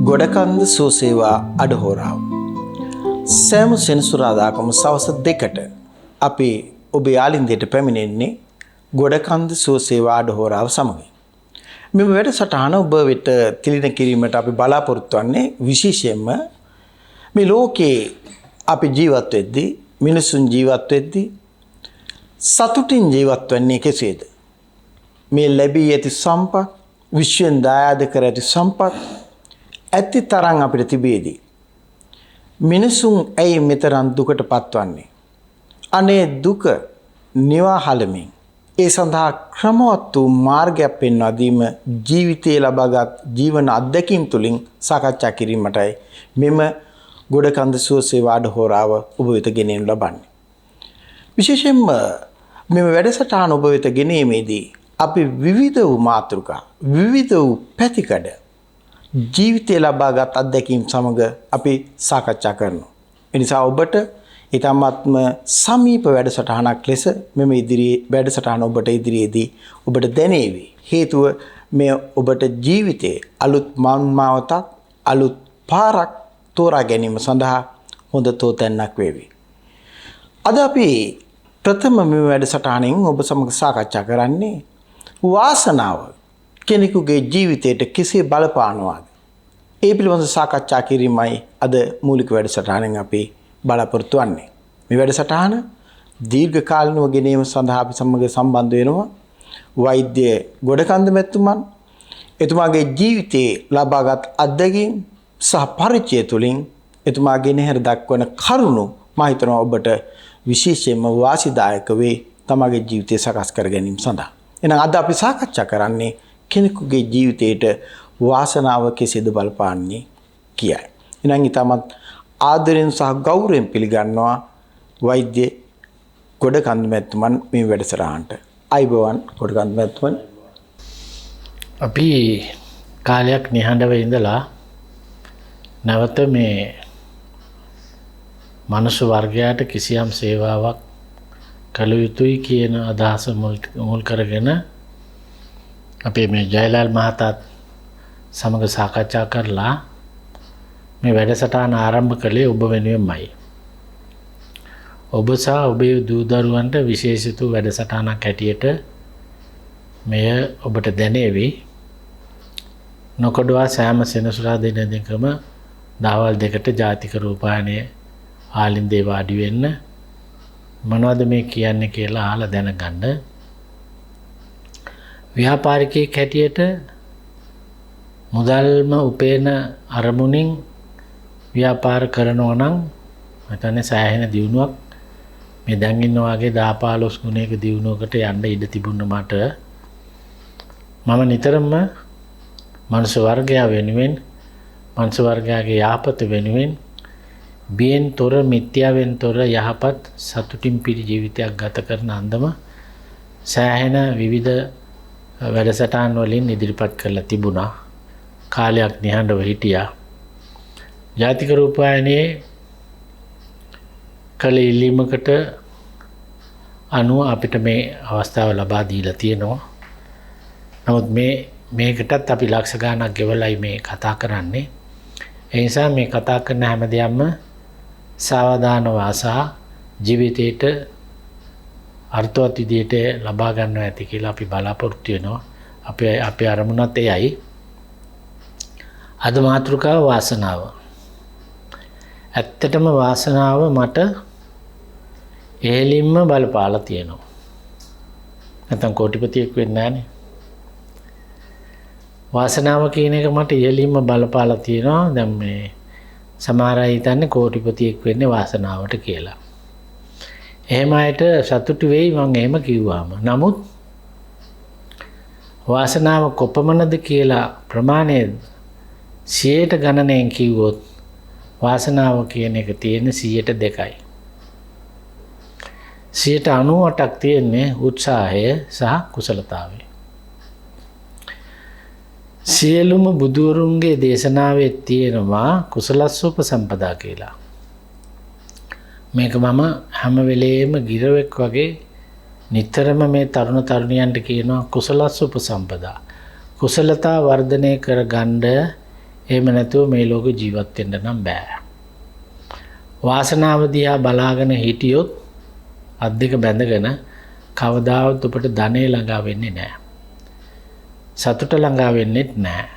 ගොඩකන්ද සුවසේවා අඩහෝරාව. සෑම සෙනසුරාදාකම සවස 2ට අපි ඔබේ ආලින්දයට පැමිණෙන්නේ ගොඩකන්ද සුවසේවා අඩහෝරාව සමග. මෙම වැඩසටහන ඔබ වෙත තිළින කිරීමට අපි බලාපොරොත්තු වන්නේ විශේෂයෙන්ම මේ ලෝකේ අපි ජීවත් වෙද්දී මිනිසුන් ජීවත් වෙද්දී සතුටින් ජීවත් වෙන්නේ කෙසේද? මේ ලැබී ඇති සම්පත් විශ්වෙන් දායාද කර ඇති සම්පත් ඇති තරම් අපිට තිබේදී මිනිසුන් ඇයි මෙතරම් දුකට පත්වන්නේ? අනේ දුක නිවාහලමින් ඒ සඳහා ක්‍රමවත් වූ මාර්ගයක් පෙන්වා දීම ජීවිතයේ ලබාගත් ජීවන අත්දැකීම් තුළින් සාකච්ඡා කිරීමටයි මෙම ගොඩකන්ද සුවසේවා අඩහෝරාව ඔබ වෙත ගෙනෙනු ලබන්නේ. විශේෂයෙන්ම මෙම වැඩසටහන ඔබ වෙත ගෙනීමේදී අපි විවිධ වූ මාතෘකා විවිධ වූ පැතිකඩ ජීවිතයේ ලබාගත් අත්දැකීම් සමග අපි සාකච්ඡා කරනවා. ඒ නිසා ඔබට ඊටාත්ම සමීප වැඩසටහනක් ලෙස මෙම ඉදිරියේ වැඩසටහන ඔබට ඉදිරියේදී ඔබට දැනේවි. හේතුව මේ ඔබට ජීවිතයේ අලුත් මාවතක් අලුත් පාරක් තෝරා ගැනීම සඳහා හොඳ තෝතැන්නක් වේවි. අද අපි ප්‍රථම මේ වැඩසටහනින් ඔබ සමග සාකච්ඡා කරන්නේ වාසනාව කෙනෙකුගේ ජීවිතයට කෙසේ බලපානවාද? ඒ පිළිබඳව සාකච්ඡා කිරීමයි අද මූලික වැඩසටහනෙන් අපි බලාපොරොත්තු වෙන්නේ. මේ වැඩසටහන දීර්ඝ කාලිනව ගෙනීම සඳහා අපි සමග සම්බන්ධ වෙනවා වෛද්‍ය ගොඩකන්ද මැතිතුමන්. එතුමාගේ ජීවිතයේ ලබාගත් අත්දැකීම් සහ පරිචය තුළින් එතුමා ගෙනහැර දක්වන කරුණු මම හිතනවා ඔබට විශේෂයෙන්ම වාසිදායක වේ තමගේ ජීවිතය සකස් කර ගැනීම සඳහා. එහෙනම් අද අපි සාකච්ඡා කරන්නේ කෙනෙකුගේ ජීවිතයට වාසනාව කෙසේද බලපාන්නේ කියයි. එහෙනම් ඊටමත් ආදරෙන් සහ ගෞරවයෙන් පිළිගන්නවා වෛද්‍ය ගොඩකන්ද මැතිතුමන් මේ වැඩසටහනට. අයිබෝවන් ගොඩකන්ද මැතිතුමන්. අපි කාලයක් නිහඬව ඉඳලා නැවත මේ මනුෂ්‍ය වර්ගයාට කිසියම් සේවාවක් කළ යුතුයි කියන අදහස මුල් කරගෙන අපේ මේ ජයලාල් මහතාත් සමග සාකච්ඡා කරලා මේ වැඩසටහන ආරම්භ කළේ ඔබ වෙනුවෙන්මයි. ඔබ සහ ඔබේ දූ දරුවන්ට විශේෂිත වැඩසටහනක් හැටියට මෙය ඔබට දැනේවි. නොකඩවා සෑම සෙනසුරාදා දිනකම දවල් 2ට ජාතික රූපවාහිනියේ ආලින්දේ වාඩි වෙන්න මොනවද මේ කියන්නේ කියලා අහලා දැනගන්න. ව්‍යාපාරිකයෙක් හැටියට මුදල්ම උපේන අරමුණින් ව්‍යාපාර කරනවා නම් මතන්නේ සෑහෙන දියුණුවක් මේ දැන් ඉන්න වාගේ 10-15 ගුණයක දියුණුවකට යන්න ඉඩ තිබුණ මට මම නිතරම මනුෂ්‍ය වර්ගයා වෙනුවෙන් මනුෂ්‍ය වර්ගයාගේ යහපත වෙනුවෙන් බියෙන් තොර මිත්‍යාවෙන් තොර යහපත් සතුටින් පිරි ජීවිතයක් ගත කරන අන්දම සෑහෙන විවිධ වැඩසටහන් වලින් ඉදිරිපත් කරලා තිබුණා. කාලයක් නිහඬව හිටියා. ජාතික රූපවාහිනියේ කළ ඉල්ලීමකට අනුව අපිට මේ අවස්ථාව ලබා දීලා තියෙනවා. නමුත් මේකටත් අපි ලක්ෂ ගාණක් ගෙවලයි මේ කතා කරන්නේ. ඒ නිසා මේ කතා කරන හැම දෙයක්ම සාවධානව අසා ජීවිතයට අර්ථවත් විදියට ලබා ගන්නවා ඇති කියලා අපි බලාපොරොත්තු වෙනවා. අපේ අරමුණත් එයයි. අද මාතෘකාව වාසනාව. ඇත්තටම වාසනාව මට එහෙලින්ම බලපාලා තියෙනවා. නැත්නම් කෝටිපතියෙක් වෙන්නේ නැහනේ. වාසනාව කියන එක මට ඉහළින්ම බලපාලා තියෙනවා. දැන් මේ සමහර අය හිතන්නේ කෝටිපතියෙක් වෙන්නේ වාසනාවට කියලා. එහෙම අයට සතුටු වෙයි මම එහෙම කිව්වාම. නමුත් වාසනාව කොපමණද කියලා ප්‍රමාණය 100ට ගණනයෙන් කිව්වොත් වාසනාව කියන එක තියෙන්නේ 2%යි. 98%ක් තියෙන්නේ උත්සාහය සහ කුසලතාවය. සියලුම බුදුවරුන්ගේ දේශනාවේ තියෙනවා කුසලස්සෝපසම්පදා කියලා. මේක මම හැම වෙලේම ගිරවෙක් වගේ නිතරම මේ තරුණ තරුණියන්ට කියනවා කුසලස්සෝපසම්පදා. කුසලතා වර්ධනය කරගන්න එහෙම නැතුව මේ ලෝකේ ජීවත් වෙන්න නම් බෑ. වාසනාව දිහා බලාගෙන හිටියොත් අත් දෙක බැඳගෙන කවදාවත් ඔබට ධනෙ ළඟා වෙන්නේ නැහැ. සතුට ළඟා වෙන්නේත් නැහැ.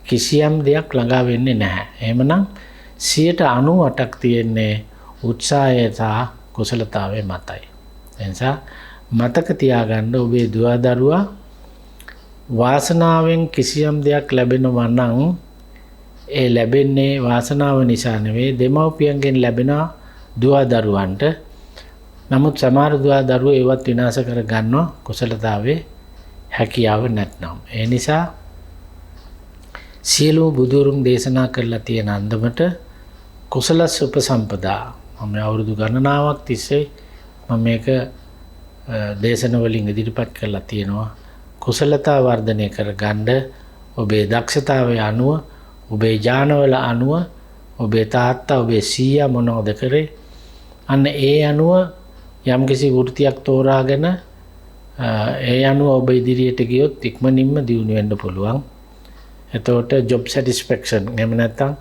කිසියම් දෙයක් ළඟා වෙන්නේ නැහැ. එහෙමනම් 98%ක් තියෙන්නේ උත්සාහය සහ කුසලතාවයේ මතයි. එනිසා මතක තියාගන්න ඔබේ දුවා දරුවා වාසනාවෙන් කිසියම් දෙයක් ලැබෙනවා නම් ඒ ලැබෙන්නේ වාසනාව නිසා නෙවෙයි දෙමව්පියන්ගෙන් ලැබෙන දුවා දරුවන්ට. නමුත් සමහර දුවා දරුවෝ ඒවත් විනාශ කර ගන්නවා කුසලතාවේ හැකියාව නැත්නම්. ඒ නිසා සියලුම බුදුරුන් දේශනා කරලා තියෙන අන්දමට කුසල උපසම්පදා මම අවුරුදු ගණනාවක් තිස්සේ මම මේක දේශන වලින් ඉදිරිපත් කරලා තියෙනවා. කුසලතා වර්ධනය කර ගන්න ඔබේ දක්ෂතාවය අනුව ඔබේ ඥානවල අනුව ඔබේ තාත්තා ඔබේ සීයා මොනවද කරේ අන්න ඒ අනුව යම්කිසි වෘත්තියක් තෝරාගෙන ඒ අනුව ඔබ ඉදිරියට ගියොත් ඉක්මනින්ම දියුණු වෙන්න පුළුවන්. එතකොට job satisfaction එහෙම නැත්නම්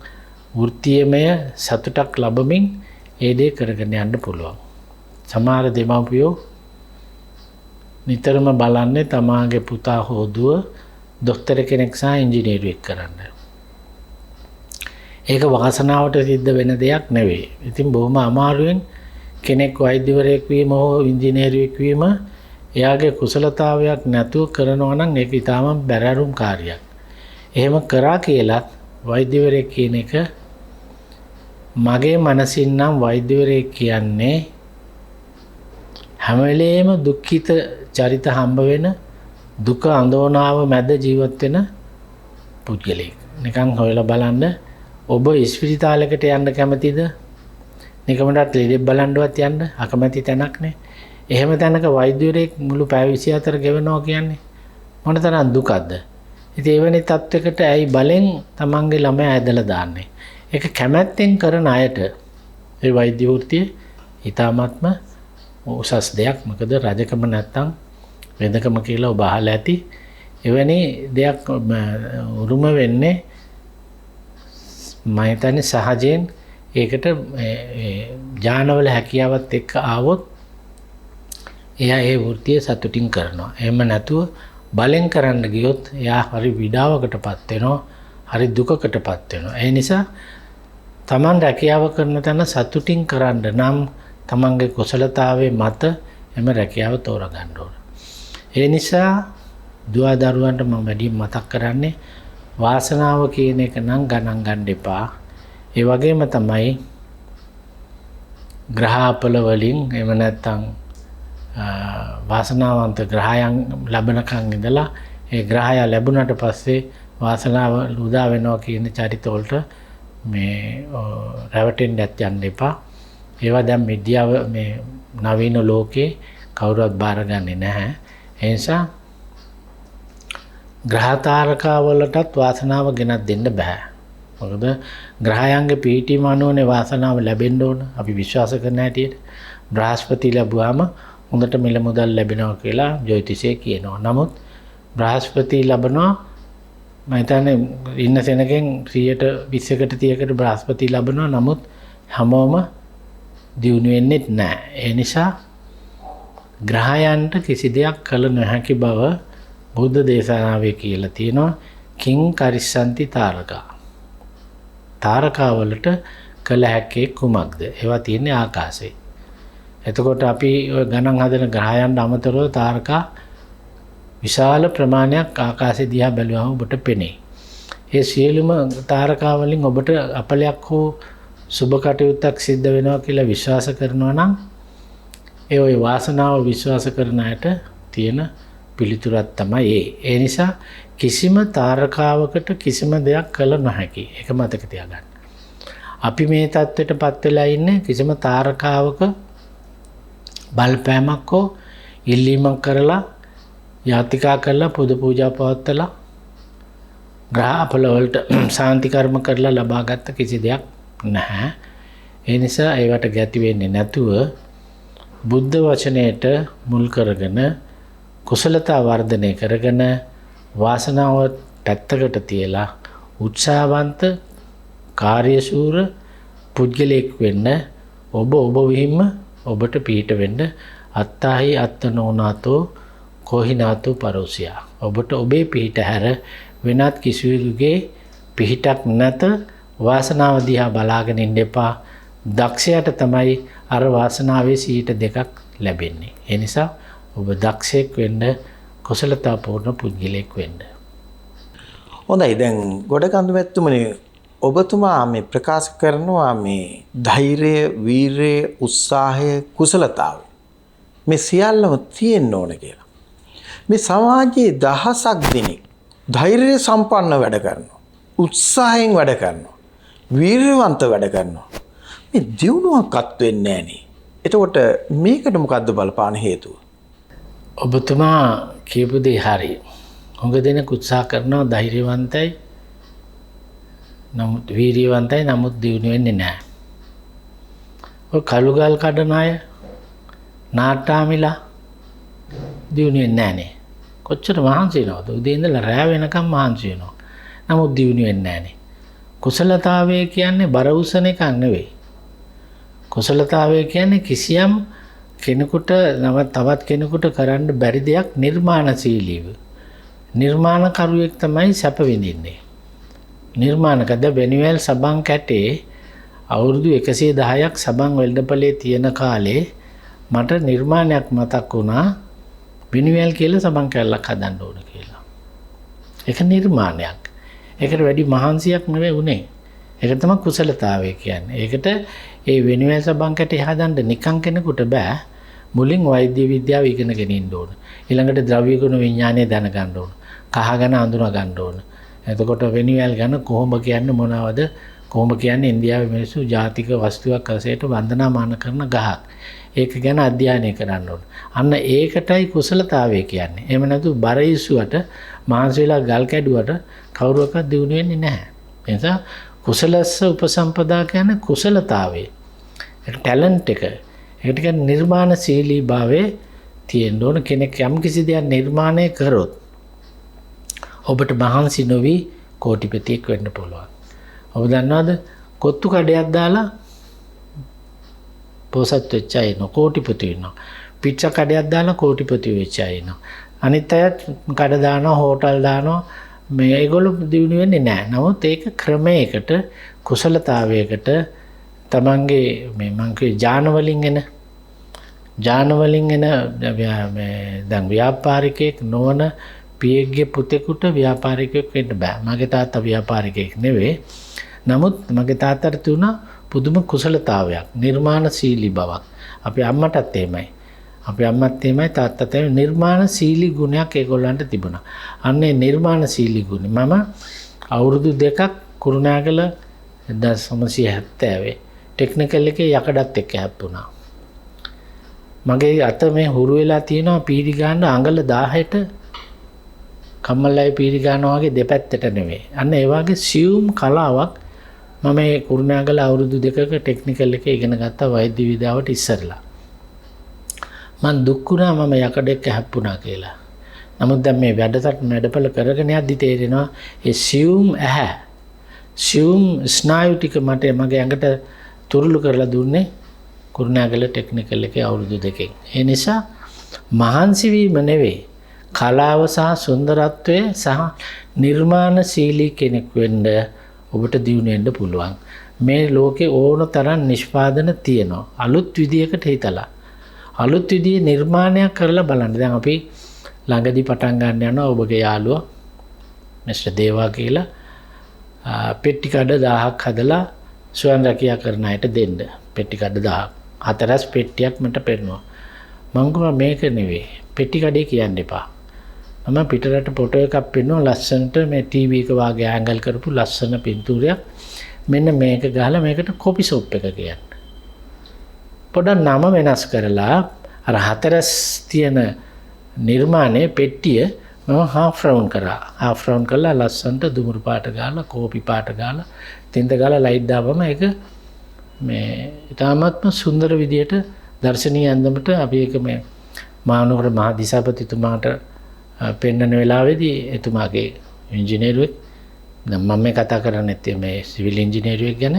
වෘත්තීයමය සතුටක් ලැබමින් ඒ දේ කරගෙන යන්න පුළුවන්. සමහර දෙමව්පියෝ නිතරම බලන්නේ තමාගේ පුතා හෝ දුව දොස්තර කෙනෙක් සහ ඉංජිනේරුවෙක් කරන්න. ඒක වාසනාවට සිද්ධ වෙන දෙයක් නෙවෙයි. ඉතින් බොහොම අමාරුවෙන් කෙනෙක් වෛද්‍යවරයෙක් වීම හෝ ඉංජිනේරුවෙක් වීම එයාගේ කුසලතාවයක් නැතුව කරනවා නම් ඒක ඊටාම බැරෑරුම් කාර්යයක්. එහෙම කරා කියලත් වෛද්‍යවරයෙක් කියන එක මගේ මනසින් නම් වෛද්‍යවරයෙක් කියන්නේ හැම වෙලේම දුක්ඛිත චරිත හම්බ වෙන දුක අඳෝනාව මැද ජීවත් වෙන පුද්ගලෙක්. නිකන් හොයලා බලන්න ඔබ ස්පිරිතාලයකට යන්න කැමතිද? නිකමඩට ලෙඩ බලන්නවත් යන්න අකමැති තැනක් නේ. එහෙම තැනක වෛද්‍යවරයෙක් මුළු පැය 24 ගෙවනවා කියන්නේ මොන තරම් දුකක්ද? ඉතින් එවැනි තත්වයකට ඇයි බලෙන් තමන්ගේ ළමයා ඇදලා දාන්නේ? ඒක කැමැත්තෙන් කරන අයට ඒ වෛද්‍ය වෘත්තිය ඊටාත්ම උසස් දෙයක්. මොකද රජකම නැත්තම් වෙදකම කියලා ඔබ අහලා ඇති. එවැනි දෙයක් උරුම වෙන්නේ මම හිතන්නේ සහජයෙන් ඒකට ඥානවල හැකියාවත් එක්ක ආවොත් එයා ඒ වෘත්තිය සතුටින් කරනවා. එහෙම නැතුව බලෙන් කරන්න ගියොත් එයා හරි විඩාවකටපත් වෙනවා, හරි දුකකටපත් වෙනවා. ඒ නිසා Taman රැකියාව කරන තැන සතුටින් කරන්න නම් තමන්ගේ කුසලතාවයේ මත එම රැකියාව තෝරා ගන්න ඕන. ඒ නිසා දුවා දරුවන්ට මම වැඩි මතක් කරන්නේ වාසනාව කියන එක නම් ගණන් ගන්න එපා. ඒ වගේම තමයි ග්‍රහපල වලින් එහෙම නැත්නම් වාසනාවන්ත ග්‍රහයන් ලැබනකන් ඉඳලා ඒ ග්‍රහය ලැබුණාට පස්සේ වාසනාව උදා වෙනවා කියන චරිත වලට මේ රැවටෙන්න යන්න එපා. ඒවා දැන් මිඩියාව මේ නවීන ලෝකේ කවුරුවත් බාරගන්නේ නැහැ. ඒ නිසා ග්‍රහ තාරකා වලටත් වාසනාව ගෙනත් දෙන්න බෑ. මොකද ග්‍රහයන්ගේ පීඨිම අනුවනේ වාසනාව ලැබෙන්න ඕන. අපි විශ්වාස කරන හැටියට බ්‍රහස්පති ලැබුවාම හොඳට මිල මුදල් ලැබෙනවා කියලා ජ්‍යොතිෂයේ කියනවා. නමුත් බ්‍රහස්පති ලැබනවා මම හිතන්නේ ඉන්න සෙනගෙන් 120කට 30කට බ්‍රහස්පති ලැබෙනවා. නමුත් හැමෝම දියුණු වෙන්නේ නැහැ. ඒ නිසා ග්‍රහයන්ට කිසි දෙයක් කළ නොහැකි බව බුද්ධ දේශනාවේ කියලා තියෙනවා. කිං කරිස්සanti තාරකා. තාරකා වලට කළ හැක්කේ කුමක්ද? ඒවා තියෙන්නේ ආකාශයේ. එතකොට අපි ඔය ගණන් හදන ග්‍රහයන්ට අමතරව තාරකා විශාල ප්‍රමාණයක් ආකාශය දිහා බැලුවම ඔබට පෙනේ. ඒ සියලුම තාරකා වලින් ඔබට අපලයක් හෝ සුබ කටයුත්තක් සිද්ධ වෙනවා කියලා විශ්වාස කරනවා නම් ඒ ඔය වාසනාව විශ්වාස කරන අයට තියෙන පිළිතුරක් තමයි ඒ. ඒ නිසා කිසිම තාරකාවකට කිසිම දෙයක් කළ නොහැකි. ඒක මතක තියාගන්න. අපි මේ தත්වෙටපත් වෙලා ඉන්නේ කිසිම තාරකාවක බලපෑමක් හෝ ඉල්ලීමක් කරලා යාතිකා කරලා පුද පූජා පවත්වලා ග්‍රහපල වලට සාන්ති කර්ම කරලා ලබාගත් කිසි දෙයක් නැහැ. ඒ නිසා ඒවට ගැති වෙන්නේ නැතුව බුද්ධ වචනයට මුල් කරගෙන කුසලතා වර්ධනය කරගෙන වාසනාව පැත්තකට තියලා උත්සාහවන්ත කාර්යශූර පුද්ගලයෙක් වෙන්න ඔබ විහිම්ම ඔබට පිහිට වෙන්න අත්තාහි අත්තනෝනාතෝ කොහිනාතෝ පරෝසියා. ඔබට ඔබේ පිහිට හැර වෙනත් කිසිවෙකුගේ පිහිටක් නැත. වාසනාව දිහා බලාගෙන ඉන්න එපා. දක්ෂයාට තමයි අර වාසනාවේ 2% ලැබෙන්නේ. ඒ නිසා ඔබ දක්ෂයෙක් වෙන්න, කුසලතාවපූර්ණ පුද්ගලයෙක් වෙන්න. හොඳයි. දැන් ගොඩකන්ද මැතිතුමනි, ඔබතුමා මේ ප්‍රකාශ කරනවා මේ ධෛර්යය, වීරිය, උත්සාහය, කුසලතාව මේ සියල්ලම තියෙන්න ඕන කියලා. මේ සමාජයේ දහසක් දෙනෙක් ධෛර්ය සම්පන්න වැඩ කරනවා, උත්සාහයෙන් වැඩ කරනවා, වීරවන්ත වැඩ කරනවා. මේ දියුණුවක්වත් වෙන්නේ නැහනේ. එතකොට මේකට මොකද්ද බලපාන හේතුව? ඔබතුමා කියපු දේ හරි. හොඟ දෙනෙක් උත්සාහ කරනවා, ධෛර්යවන්තයි, නමුත් වීරියවන්තයි, නමුත් දියුණු වෙන්නේ නැහැ. ඔය කළුගල් කඩන අය, නාට්‍යාමිලා දියුණු වෙන්නේ නැහනේ. කොච්චර මහන්සි වෙනවද? උදේ ඉඳලා රැ වෙනකම් මහන්සි වෙනවා. නමුත් දියුණු වෙන්නේ නැහනේ. කුසලතාවය කියන්නේ බර උසන එකක් නෙවෙයි. කුසලතාවය කියන්නේ කිසියම් කෙනෙකුට තවත් කෙනෙකුට කරන්න බැරි දෙයක් නිර්මාණශීලීව. නිර්මාණකරුවෙක් තමයි සැප විඳින්නේ. නිර්මාණකද බෙනිවැල් සබන් කැටේ අවුරුදු 110ක් සබන් වෙළඳපොලේ තියෙන කාලේ මට නිර්මාණයක් මතක් වුණා. බෙනිවැල් කියලා සබන් කැල්ලක් හදන්න ඕන කියලා. ඒක නිර්මාණයක්. ඒකට වැඩි මහන්සියක් නෙවෙයි උනේ. ඒක තමයි කුසලතාවය කියන්නේ. ඒකට ඒ වෙනුවෙන් සබන් කැටේ හදන්න නිකන් කෙනෙකුට බෑ. මුලින් වෛද්‍ය විද්‍යාව ඉගෙනගෙන ඉන්න ඕන. ඊළඟට ද්‍රව්‍ය ගුණ විඥානය දැනගන්න ඕන. කහ ගැන අඳුනා ගන්න ඕන. එතකොට වෙනුවෙල් ගැන කොහොම කියන්නේ මොනවද? කොහොම කියන්නේ ඉන්දියාවේ මිනිස්සු ජාතික වස්තුවක් වශයෙන් වන්දනාමාන කරන ගහක්. ඒක ගැන අධ්‍යයනය කරන්න ඕන. අන්න ඒකටයි කුසලතාවය කියන්නේ. එහෙම නැතු බර ඉස්සුවට මහන්සි වෙලා ගල් කැඩුවට කවුරුවක්වත් දිනු වෙන්නේ නැහැ. ඒ නිසා කුසලස්ස උපසම්පදා කියන්නේ කුසලතාවය. ඒක ටැලන්ට් එක. ඒකට කියන්නේ නිර්මාණශීලී භාවයේ තියෙන්න ඕන. කෙනෙක් යම් කිසි දෙයක් නිර්මාණය කරොත් ඔබට මහන්සි නොවි කෝටිපතියෙක් වෙන්න පුළුවන්. ඔබ දන්නවද? කොත්තු කඩයක් දාලා පොසත් වෙච්ච අය ඉන්නවා, කෝටිපති වෙනවා. පිට්සා කඩයක් දාලා කෝටිපති වෙච්ච අය ඉන්නවා. අනිත් අයත් කඩ දානවා, හෝටල් දානවා. මේ ඒගොල්ලෝ දිනු වෙන්නේ නැහැ. නමුත් ඒක ක්‍රමයකට, කුසලතාවයකට තමන්ගේ මේ මං කිය ඥාන වලින් එන මේ දැන් ව්‍යාපාරිකයෙක් නොවන පියෙක්ගේ පුතෙකුට ව්‍යාපාරිකයෙක් වෙන්න බෑ. මගේ තාත්තා ව්‍යාපාරිකයෙක් නෙවෙයි. නමුත් මගේ තාත්තට තිබුණා පුදුම කුසලතාවයක්, නිර්මාණශීලී බවක්. අපේ අම්මටත් එහෙමයි. අපේ අම්මත් එහෙමයි, තාත්තත් එහෙමයි. නිර්මාණශීලී ගුණයක් ඒගොල්ලන්ට තිබුණා. අන්නේ නිර්මාණශීලී ගුණ මම අවුරුදු 2ක් කුරුණෑගල 1970 ටෙක්නිකල් එකේ යකඩත් එක්ක හැප්පුණා. මගේ අත මේ හුරු වෙලා තියෙනවා පීරි ගන්න අඟල 10ට කම්මලයි පීරි ගන්නවා වගේ දෙපැත්තට නෙවෙයි. අන්න ඒ වගේ සියුම් කලාවක් මම මේ කුරුණෑගල අවුරුදු 2ක ටෙක්නිකල් එකේ ඉගෙන ගත්තා වෛද්‍ය විද්‍යාවට ඉස්සරලා. මං දුක් වුණා මම යකඩ එක්ක හැප්පුණා කියලා. නමුත් දැන් මේ වැඩපළ කරගෙන යද්දි තේරෙනවා ඒ සියුම් ඇහැ, සියුම් ස්නායු ටික මට මගේ ඇඟට තුරුළු කරලා දුන්නේ කුරුණෑගල ටෙක්නිකල් එකේ අවුරුදු 2කින්. ඒ නිසා මහන්සි වීම නෙවෙයි, කලාව සහ සුන්දරත්වය සහ නිර්මාණශීලී කෙනෙක් වෙන්න ඔබට දියුණු වෙන්න පුළුවන්. මේ ලෝකේ ඕන තරම් නිෂ්පාදන තියෙනවා. අලුත් විදියකට හිතලා අලුත් විදිහේ නිර්මාණයක් කරලා බලන්න. දැන් අපි ළඟදී පටන් ගන්න යනවා ඔබගේ යාළුවා මිස්ටර් දේවා කියලා පෙට්ටි කඩ 1000ක් හදලා ස්වයං රැකියා කරන අයට දෙන්න. පෙට්ටි කඩ 1000ක්. හතරස් පෙට්ටියක් මට පෙන්නවා. මං කිව්වා මේක නෙවෙයි. පෙට්ටි කඩේ කියන්න එපා. මම පිටරට ෆොටෝ එකක් පෙන්නුවා ලස්සනට මේ ටීවී එක වාගේ ඇන්ගල් කරපු ලස්සන පින්තූරයක්. මෙන්න මේක ගහලා මේකට කොපි ෂොප් එක කියන්නේ. පොඩක් නම වෙනස් කරලා අර හතරස් තියෙන නිර්මාණයේ පෙට්ටිය මම හාෆ් රවුන්ඩ් කරා. හාෆ් රවුන්ඩ් කරලා ලස්සනට දුමුරු පාට ගාලා කෝපි පාට ගාලා තින්ත ගාලා ලයිට් දාපම ඒක මේ ඉතාමත්ම සුන්දර විදියට දර්ශනීය අන්දමට අපි ඒක මේ මහනුවර මහදිසාපතිතුමාට පෙන්වන වෙලාවේදී එතුමාගේ ඉංජිනේරුවෙක් මම මේ කතා කරන්නේ මේ සිවිල් ඉංජිනේරුවෙක් ගැන.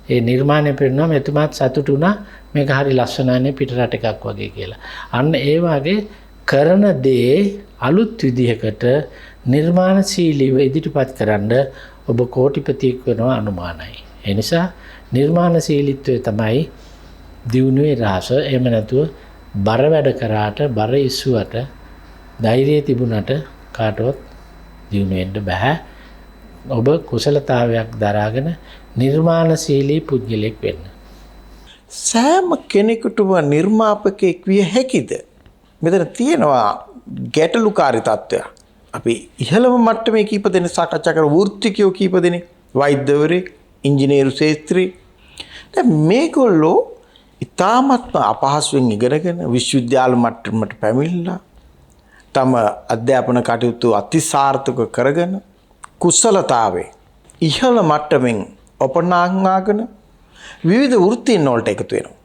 ඒ නිර්මාණය පෙන්වනවා මෙතුමාත් සතුටු වුණා මේක හරි ලස්සනයි පිට රට එකක් වගේ කියලා. අන්න ඒ වගේ කරන දේ අලුත් විදිහකට නිර්මාණශීලීව ඉදිරිපත් කරන්න ඔබ කෝටිපතියෙක් වෙනවා අනුමානයි. ඒ නිසා නිර්මාණශීලීත්වය තමයි දියුණුවේ රහස. එහෙම නැතුව බර වැඩ කරාට බර ඉස්සුවට ධෛර්යය තිබුණට කාටවත් දියුණු වෙන්න බෑ. ඔබ කුසලතාවයක් දරාගෙන නිර්මාණශීලී පුද්ගලෙක් වෙන්න. සෑම කෙනෙකුටම නිර්මාපකයෙක් විය හැකිද? මෙතන තියෙනවා ගැටලුකාරී තත්ත්වයක්. අපි ඉහළම මට්ටමේ කීප දෙනෙක් සාකච්ඡා කර වෘත්තිකයෝ කීප දෙනෙක් වෛද්‍යවරයෙක් ඉංජිනේරු ශාස්ත්‍රී. දැන් මේගොල්ලෝ ඉතාමත් අපහසුවෙන් ඉගෙනගෙන විශ්වවිද්‍යාල මට්ටමට පැමිණලා තම අධ්‍යාපන කටයුතු අතිසාර්ථක කරගෙන කුසලතාවේ ඉහළ මට්ටමින් ඔපනාංගාගෙන විවිධ වෘත්තීන් වලට එකතු වෙනවා.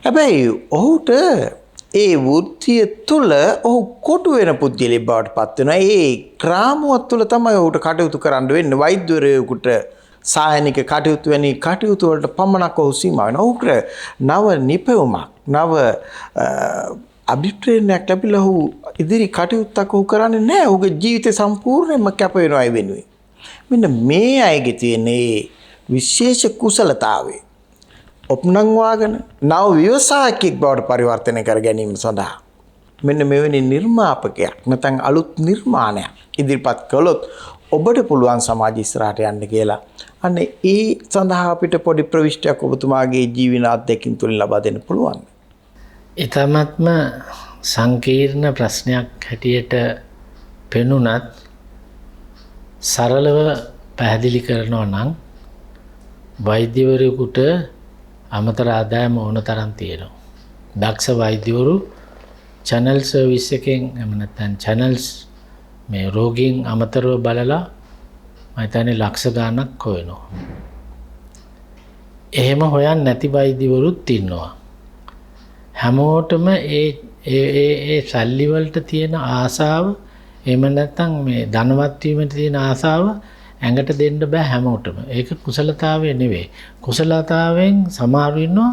හැබැයි ඔහුට ඒ වෘත්තිය තුළ ඔහු කොටු වෙන පුද්ගලෙක් බවට පත් වෙනවා. ඒ ක්‍රාමුවත් තුළ තමයි ඔහුට කටයුතු කරන්න වෙන්නේ. වෛද්‍යවරයෙකුට සායනික කටයුතු වැනි කටයුතු වලට පමණක් ඔහු සීමා වෙනවා. ඔහුට නව නිපැවුමක් නව අභිප්‍රේරණයක් ලැබිලා ඔහු ඉදිරි කටයුත්තක් ඔහු කරන්නේ නැහැ. ඔහුගේ ජීවිතය සම්පූර්ණයෙන්ම කැප වෙනවා ඒ වෙනුවෙන්. මෙන්න මේ අයගේ තියෙන විශේෂ කුසලතාවය ඔප්නංවාගෙන නව ව්‍යවසායකෙක් බවට පරිවර්තනය කර ගැනීම සඳහා මෙන්න මෙවැනි නිර්මාපකයක් නැත්නම් අලුත් නිර්මාණයක් ඉදිරිපත් කළොත් ඔබට පුළුවන් සමාජ ඉස්සරහට යන්න කියලා. අන්න ඒ සඳහා අපිට පොඩි ප්‍රවිෂ්ටයක් ඔබතුමාගේ ජීවන අත්දැකීම් තුලින් ලබා දෙන්න පුළුවන්. ඊටමත්ම සංකීර්ණ ප්‍රශ්නයක් හැටියට පෙනුනත් සරලව පැහැදිලි කරනවා නම් වෛද්‍යවරයෙකුට අමතර ආදායම ඕන තරම් තියෙනවා. දක්ෂ වෛද්‍යවරු channel service එකෙන් එහෙම නැත්නම් channels මේ රෝගීන් අමතරව බලලා මම හිතන්නේ ලක්ෂ ගණනක් හොයනවා. එහෙම හොයන්නේ නැති වෛද්‍යවරුත් ඉන්නවා. හැමෝටම ඒ සල්ලි වලට තියෙන ආසාව එහෙම නැත්නම් මේ ධනවත් වීමට තියෙන ආසාව ඇඟට දෙන්න බෑ හැමෝටම. ඒක කුසලතාවය නෙවෙයි. කුසලතාවයෙන් සමහරු ඉන්නවා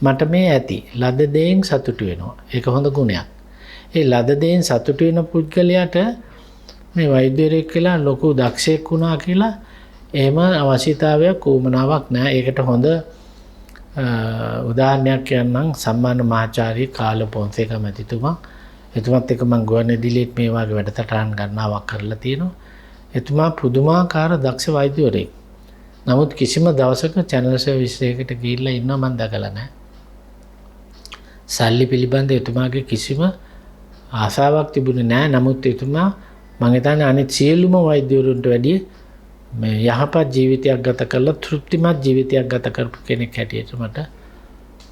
මට මේ ඇති. ලද දෙයින් සතුටු වෙනවා. ඒක හොඳ ගුණයක්. ඒ ලද දෙයින් සතුටු වෙන පුද්ගලයාට මේ වෛද්‍යවරයෙක් කියලා ලොකු දක්ෂයෙක් වුණා කියලා එහෙම අවශ්‍යතාවයක් උවමනාවක් නැහැ. ඒකට හොඳ උදාහරණයක් කියන්නම්. සම්මාන මහාචාර්ය කාල පොන්සේක මැතිතුමා. එතුමත් එක්ක මම ගුවන්විදුලියේත් මේ වගේ වැඩසටහන් ගණනාවක් කරලා තියෙනවා. එතුමා පුදුමාකාර දක්ෂ වෛද්‍යවරයෙක්. නමුත් කිසිම දවසක channel service එකකට ගිහිල්ලා ඉන්නව මම දැකලා නැහැ. සල්ලි පිළිබඳ එතුමාගේ කිසිම ආසාවක් තිබුණේ නැහැ. නමුත් එතුමා මම හිතන්නේ අනිත් සියලුම වෛද්‍යවරුන්ට වැඩිය මේ යහපත් ජීවිතයක් ගත කරලා තෘප්තිමත් ජීවිතයක් ගත කරපු කෙනෙක් හැටියට මට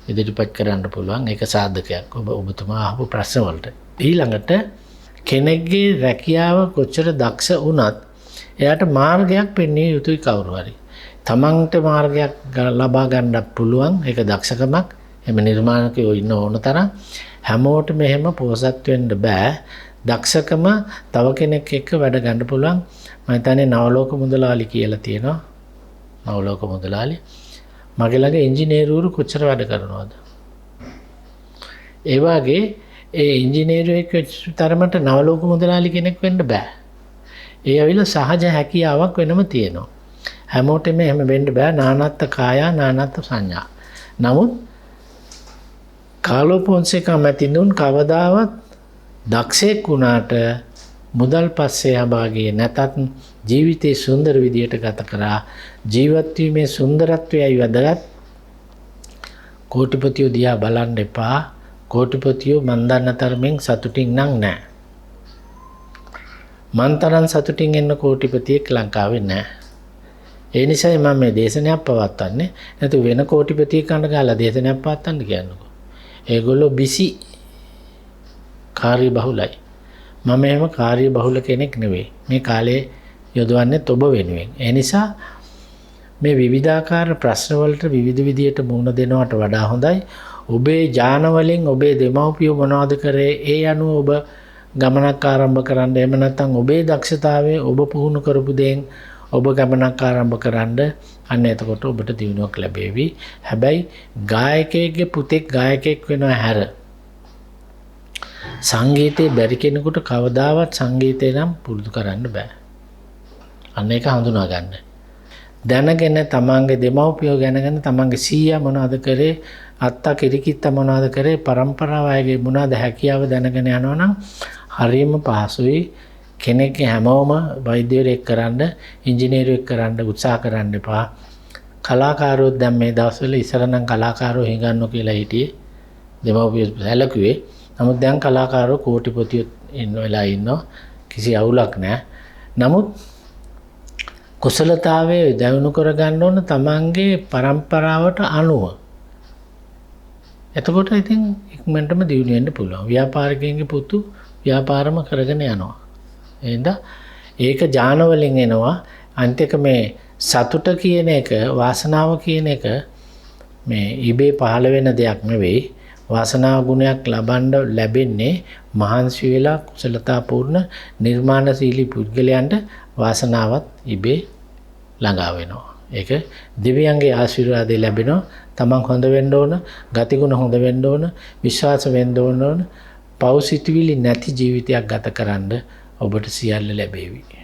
ඉදිරිපත් කරන්න පුළුවන්. ඒක සාධකයක් ඔබතුමා අහපු ප්‍රශ්න වලට. ඊළඟට කෙනෙක්ගේ රැකියාව කොච්චර දක්ෂ වුණත් එයාට මාර්ගයක් පෙන්විය යුතුයි කවුරු හරි. තමන්ට මාර්ගයක් ලබා ගන්න පුළුවන්. ඒක දක්ෂකමක්. එමෙ නිර්මාණකයෝ ඉන්න ඕන තරම්. හැමෝටම එහෙම පොහසත් වෙන්න බෑ. දක්ෂකම තව කෙනෙක් එක්ක වැඩ ගන්න පුළුවන්. මම හිතන්නේ නවලෝක මුදලාලි කියලා තියෙනවා. නවලෝක මුදලාලි මගේ ළඟ ඉංජිනේරුවරු කොච්චර වැඩ කරනවද? ඒ වගේ ඒ ඉංජිනේරුවෙක් තරමට නවලෝක මුදලාලි කෙනෙක් වෙන්න බෑ. ඒ ඇවිල්ලා සහජ හැකියාවක් වෙනම තියෙනවා. හැමෝටම එහෙම වෙන්න බෑ. නානත්ත් කායා නානත්ත් සංඥා. නමුත් කාලෝ පොන්සේකා මැතිණුන් කවදාවත් දක්ෂයෙක් වුණාට මුදල් පස්සේ යබාගේ නැතත් ජීවිතේ සුන්දර විදියට ගත කරා. ජීවත් වීමේ සුන්දරත්වයයි වැදගත්. කෝටිපතියෝ දිහා බලන්න එපා. කෝටිපතියෝ මන් දන්න තරමින් සතුටින් නම් නැහැ. මන් තරම් සතුටින් ඉන්න කෝටිපතියෙක් ලංකාවේ නැහැ. ඒ නිසායි මම මේ දේශනයක් පවත්වන්නේ. නැතු වෙන කෝටිපතියෙක් කන්න ගාලා දේශනයක් පවත්වන්න කියන්නකෝ. ඒගොල්ලෝ බිසි කාර්ය බහුලයි. මම එහෙම කාර්ය බහුල කෙනෙක් නෙවෙයි. මේ කාලේ යොදවන්නේ ඔබ වෙනුවෙන්. ඒ නිසා මේ විවිධාකාර ප්‍රශ්න වලට විවිධ විදියට මුහුණ දෙනවට වඩා හොඳයි ඔබේ ඥාන වලින් ඔබේ දෙමව්පියෝ මොනවද කරේ ඒ අනුව ඔබ ගමනක් ආරම්භ කරන්න. එහෙම නැත්නම් ඔබේ දක්ෂතාවයේ ඔබ පුහුණු කරපු දේෙන් ඔබ ගමනක් ආරම්භ කරන්න අන්න එතකොට ඔබට දියුණුවක් ලැබේවි. හැබැයි ගායකයෙක්ගේ පුතෙක් ගායකයෙක් වෙනවා හැර සංගීතයේ බැරි කෙනෙකුට කවදාවත් සංගීතය නම් පුරුදු කරන්න බෑ. අන්න ඒක හඳුනා ගන්න. දැනගෙන තමන්ගේ දෙමව්පියෝ ගැනගෙන තමන්ගේ සීයා මොනවද කරේ අත්තා කිරිකිත්තා මොනවද කරේ පරම්පරාව අයගේ මොනවද හැකියාව දැනගෙන යනවා නම් හරියම පහසුයි. කෙනෙක්ගේ හැමෝම වෛද්‍යවරයෙක් කරන්න ඉංජිනේරුවෙක් කරන්න උත්සාහ කරන්න එපා. කලාකාරයෝ දැන් මේ දවස්වල ඉස්සර නම් කලාකාරයෝ හිඟන්නෝ කියලා හිටියේ දෙමව්පියෝ සැලකුවේ. නමුත් දැන් කලාකාරයෝ කෝටිපතියෝ වෙලා ඉන්නවා. කිසි අවුලක් නැහැ. නමුත් කුසලතාවයේ දයුණු කරගන්න ඕන තමන්ගේ පරම්පරාවට අනුව. එතකොට ඉතින් ඉක්මනටම දියුණු වෙන්න පුළුවන්. ව්‍යාපාරිකයන්ගේ පුතු ව්‍යාපාරම කරගෙන යනවා. එහෙනම් ඒක ඥාන වලින් එනවා. අන්තික මේ සතුට කියන එක වාසනාව කියන එක මේ ඉබේ පහළ වෙන දෙයක් නෙවෙයි. වාසනාව ගුණයක් ලැබෙන්නේ මහන්සි වෙලා කුසලතාපූර්ණ නිර්මාණශීලී පුද්ගලයන්ට වාසනාවත් ඉබේ ළඟා වෙනවා. ඒක දෙවියන්ගේ ආශිර්වාදය ලැබෙනවා. තමන් හොඳ වෙන්න ඕන, ගතිගුණ හොඳ වෙන්න ඕන, විශ්වාස වෙන්න ඕන, පෞසිතවිලි නැති ජීවිතයක් ගත කරන්න ඔබට සියල්ල ලැබේවි.